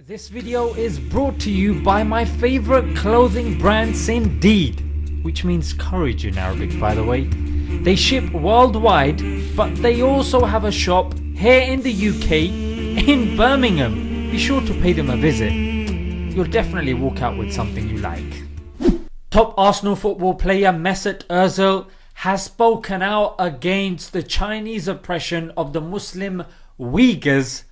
This video is brought to you by my favorite clothing brand Indeed, which means courage in Arabic, by the way. They ship worldwide, but they also have a shop here in the UK, in Birmingham. Be sure to pay them a visit. You'll definitely walk out with something you like. Top Arsenal football player Mesut Ozil has spoken out against the Chinese oppression of the Muslim Uyghurs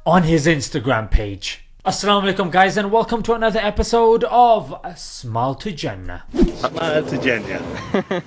on his Instagram page. Assalamu alaikum guys, and welcome to another episode of Smile to Jannah. Smile to Jannah.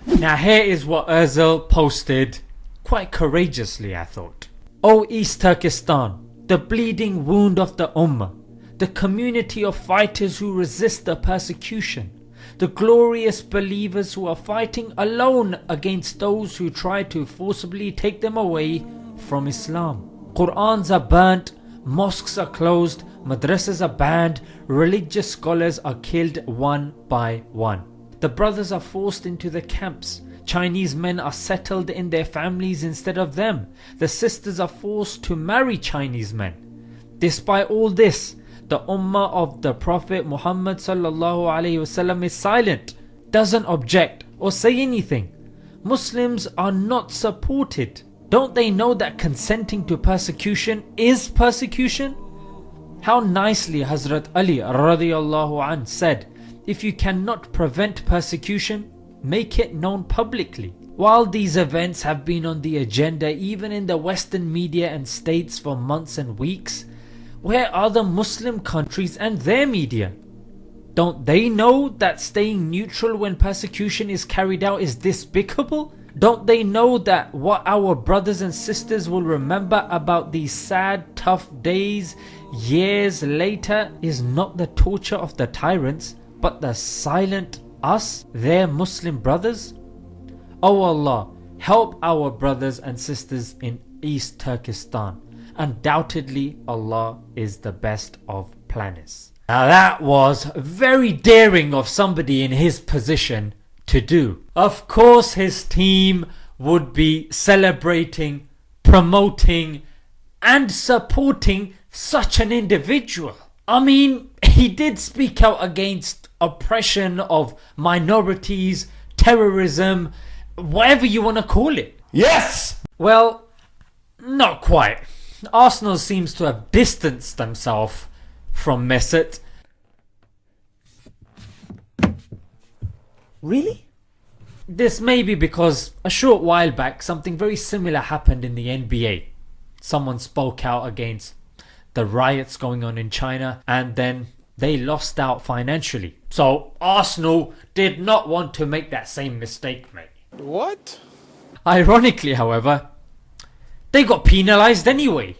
Now here is what Ozil posted, quite courageously I thought. O East Turkestan, the bleeding wound of the Ummah, the community of fighters who resist the persecution, the glorious believers who are fighting alone against those who try to forcibly take them away from Islam. Qur'ans are burnt, mosques are closed, madrasas are banned, religious scholars are killed one by one. The brothers are forced into the camps. Chinese men are settled in their families instead of them. The sisters are forced to marry Chinese men. Despite all this, the Ummah of the Prophet Muhammad sallallahu alaihi wasallam is silent, doesn't object or say anything. Muslims are not supported. Don't they know that consenting to persecution is persecution? How nicely Hazrat Ali radiyallahu anh said, if you cannot prevent persecution, make it known publicly. While these events have been on the agenda even in the Western media and states for months and weeks, where are the Muslim countries and their media? Don't they know that staying neutral when persecution is carried out is despicable? Don't they know that what our brothers and sisters will remember about these sad, tough days years later is not the torture of the tyrants, but the silent us, their Muslim brothers? Oh Allah, help our brothers and sisters in East Turkestan. Undoubtedly, Allah is the best of planners. Now that was very daring of somebody in his position to do. Of course his team would be celebrating, promoting and supporting such an individual. I mean, he did speak out against oppression of minorities, terrorism, whatever you want to call it. Yes! Well, not quite. Arsenal seems to have distanced themselves from Mesut. Really? This may be because a short while back something very similar happened in the NBA. Someone spoke out against the riots going on in China and then they lost out financially. So Arsenal did not want to make that same mistake, mate. What? Ironically, however, they got penalised anyway.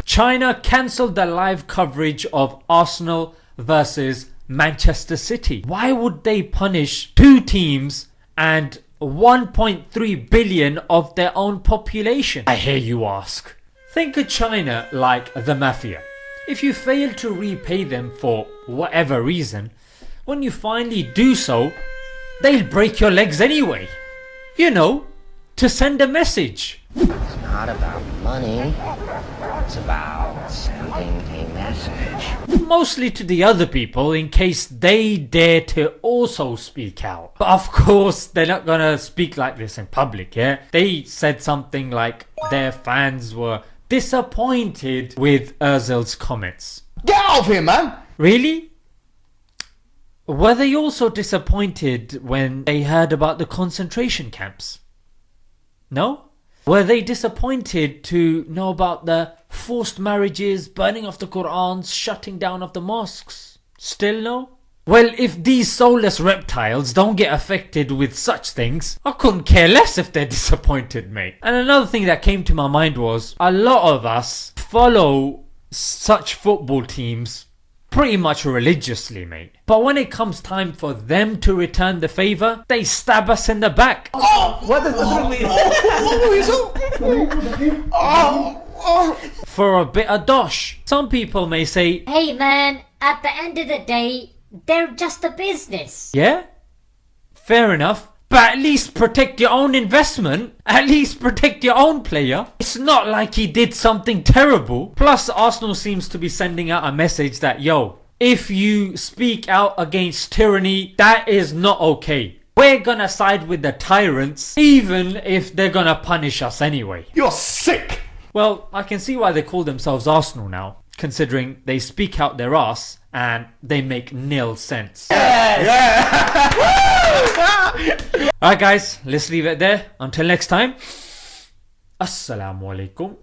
China cancelled the live coverage of Arsenal versus Manchester City. Why would they punish two teams and 1.3 billion of their own population? I hear you ask. Think of China like the mafia. If you fail to repay them for whatever reason, when you finally do so, they'll break your legs anyway. You know, to send a message. It's not about money, it's about sending a message. Mostly to the other people in case they dare to also speak out. But of course they're not gonna speak like this in public, yeah? They said something like their fans were disappointed with Ozil's comments. Get off here, man! Really? Were they also disappointed when they heard about the concentration camps? No? Were they disappointed to know about the forced marriages, burning of the Qur'ans, shutting down of the mosques? Still no? Well, if these soulless reptiles don't get affected with such things, I couldn't care less if they're disappointed, mate. And another thing that came to my mind was, a lot of us follow such football teams pretty much religiously, mate. But when it comes time for them to return the favour, they stab us in the back. Oh! What does that mean? For a bit of dosh. Some people may say, Hey man, at the end of the day, they're just a business. yeah, fair enough. But at least protect your own investment. At least protect your own player. It's not like he did something terrible. Plus, Arsenal seems to be sending out a message that, yo, if you speak out against tyranny, that is not okay. We're gonna side with the tyrants, even if they're gonna punish us anyway. You're sick. Well, I can see why they call themselves Arsenal now, considering they speak out their ass and they make nil sense. Alright guys, let's leave it there. Until next time, Assalamu alaikum.